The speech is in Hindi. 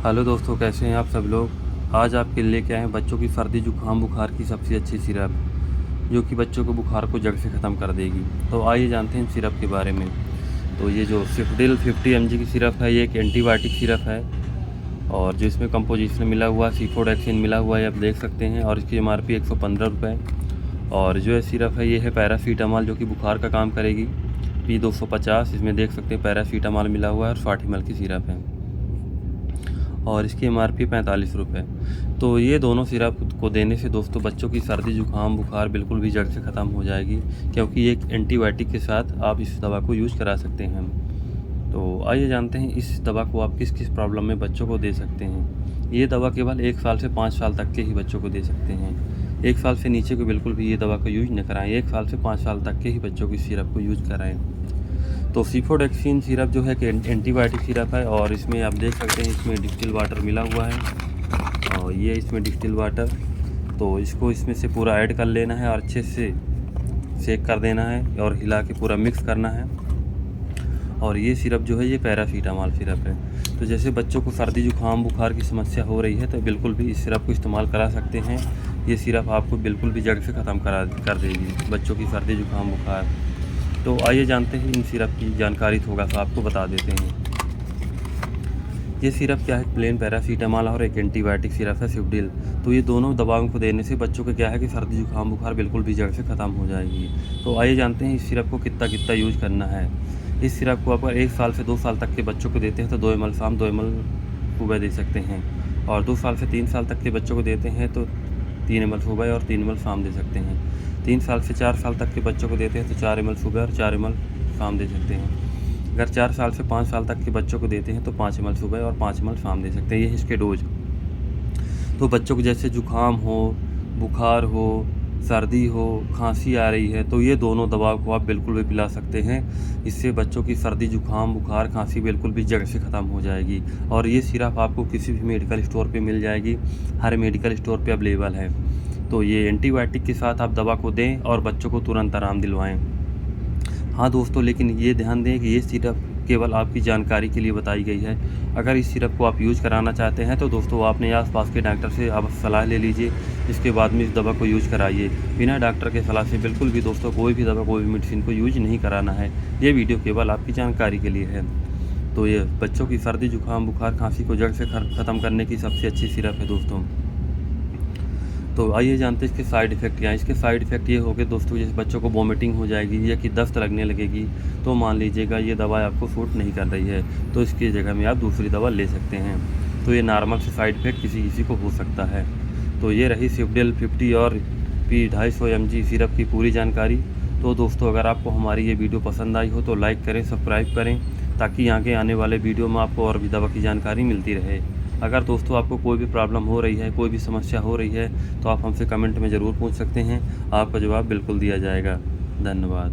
हेलो दोस्तों, कैसे हैं आप सब लोग। आज आपके लिए लेके आए हैं बच्चों की सर्दी जुकाम बुखार की सबसे अच्छी सिरप, जो कि बच्चों को बुखार को जड़ से ख़त्म कर देगी। तो आइए जानते हैं सिरप के बारे में। तो ये जो सिफ्डिल 50 mg की सिरप है, ये एक एंटीबायोटिक सिरप है और जो इसमें कंपोजिशन मिला हुआ है सिफोडैक्सिन मिला हुआ है, आप देख सकते हैं। और इसकी MRP 115 रुपये। और जो है सिरप है, ये है पैरासीटामॉल, जो कि बुखार का काम करेगी। P250, इसमें देख सकते हैं पैरासीटामॉल मिला हुआ है और 60 ml की सिरप है और इसकी MRP 45 रुपये। तो ये दोनों सिरप को देने से दोस्तों बच्चों की सर्दी जुकाम बुखार बिल्कुल भी जड़ से ख़त्म हो जाएगी, क्योंकि एक एंटीबायोटिक के साथ आप इस दवा को यूज़ करा सकते हैं। तो आइए जानते हैं इस दवा को आप किस किस प्रॉब्लम में बच्चों को दे सकते हैं। ये दवा केवल 1 साल से 5 साल तक के ही बच्चों को दे सकते हैं। 1 साल से नीचे को बिल्कुल भी ये दवा को यूज न कराएं। 1 साल से 5 साल तक के ही बच्चों की सिरप को यूज कराएं। तो सिफोडैक्सिन सिरप जो है कि एंटीबायोटिक सिरप है और इसमें आप देख सकते हैं इसमें डिस्टिल वाटर मिला हुआ है और ये इसमें डिस्टिल वाटर। तो इसको इसमें से पूरा ऐड कर लेना है और अच्छे से शेक कर देना है और हिला के पूरा मिक्स करना है। और ये सिरप जो है ये पैरासीटामॉल सिरप है। तो जैसे बच्चों को सर्दी जुकाम बुखार की समस्या हो रही है तो बिल्कुल भी इस सिरप को इस्तेमाल करा सकते हैं। ये सिरप आपको बिल्कुल भी जड़ से ख़त्म कर देगी बच्चों की सर्दी जुकाम बुखार। तो आइए जानते हैं इन सिरप की जानकारी थोड़ा सा आपको बता देते हैं। ये सिरप क्या है, प्लेन पैरासीटामॉल और एक एंटीबायोटिक सिरप है सिफ्डिल। तो ये दोनों दवाओं को देने से बच्चों को क्या है कि सर्दी जुकाम बुखार बिल्कुल भी जड़ से ख़त्म हो जाएगी। तो आइए जानते हैं इस सिरप को कितना कितना यूज करना है। इस सिरप को आप 1 साल से 2 साल तक के बच्चों को देते हैं तो 2 ml शाम 2 ml सुबह दे सकते हैं। और 2 साल से 3 साल तक के बच्चों को देते हैं तो 3 ml सुबह और 3 ml शाम दे सकते हैं। 3 साल से 4 साल तक के बच्चों को देते हैं तो 4 ml सुबह और 4 ml शाम दे सकते हैं। अगर 4 साल से 5 साल तक के बच्चों को देते हैं तो 5 ml सुबह और 5 ml शाम दे सकते हैं। ये इसके डोज। तो बच्चों को जैसे जुकाम हो, बुखार हो, सर्दी हो, खांसी आ रही है तो ये दोनों दवा को आप बिल्कुल भी पिला सकते हैं। इससे बच्चों की सर्दी जुकाम बुखार खांसी बिल्कुल भी जड़ से ख़त्म हो जाएगी। और ये सिरप आपको किसी भी मेडिकल स्टोर पे मिल जाएगी, हर मेडिकल स्टोर पे अवेलेबल है। तो ये एंटीबायोटिक के साथ आप दवा को दें और बच्चों को तुरंत आराम दिलवाएं। हाँ दोस्तों, लेकिन ये ध्यान दें कि ये सिरप केवल आपकी जानकारी के लिए बताई गई है। अगर इस सिरप को आप यूज़ कराना चाहते हैं तो दोस्तों आप अपने आसपास के डॉक्टर से आप सलाह ले लीजिए। इसके बाद में इस दवा को यूज़ कराइए। बिना डॉक्टर के सलाह से बिल्कुल भी दोस्तों कोई भी दवा कोई भी मेडिसिन को यूज नहीं कराना है। ये वीडियो केवल आपकी जानकारी के लिए है। तो ये बच्चों की सर्दी जुकाम बुखार खांसी को जड़ से ख़त्म करने की सबसे अच्छी सिरप है दोस्तों। तो आइए जानते हैं इसके साइड इफ़ेक्ट क्या है। इसके साइड इफ़ेक्ट ये हो गए दोस्तों, जैसे बच्चों को वॉमिटिंग हो जाएगी या कि दस्त लगने लगेगी तो मान लीजिएगा ये दवा आपको सूट नहीं कर रही है तो इसकी जगह में आप दूसरी दवा ले सकते हैं। तो ये नॉर्मल से साइड इफ़ेक्ट किसी किसी को हो सकता है। तो ये रही सिफ्डिल 50 और P250 mg सिरप की पूरी जानकारी। तो दोस्तों अगर आपको हमारी ये वीडियो पसंद आई हो तो लाइक करें, सब्सक्राइब करें, ताकि आगे आने वाले वीडियो में आपको और भी दवा की जानकारी मिलती रहे। अगर दोस्तों आपको कोई भी प्रॉब्लम हो रही है, कोई भी समस्या हो रही है तो आप हमसे कमेंट में ज़रूर पूछ सकते हैं। आपका जवाब बिल्कुल दिया जाएगा। धन्यवाद।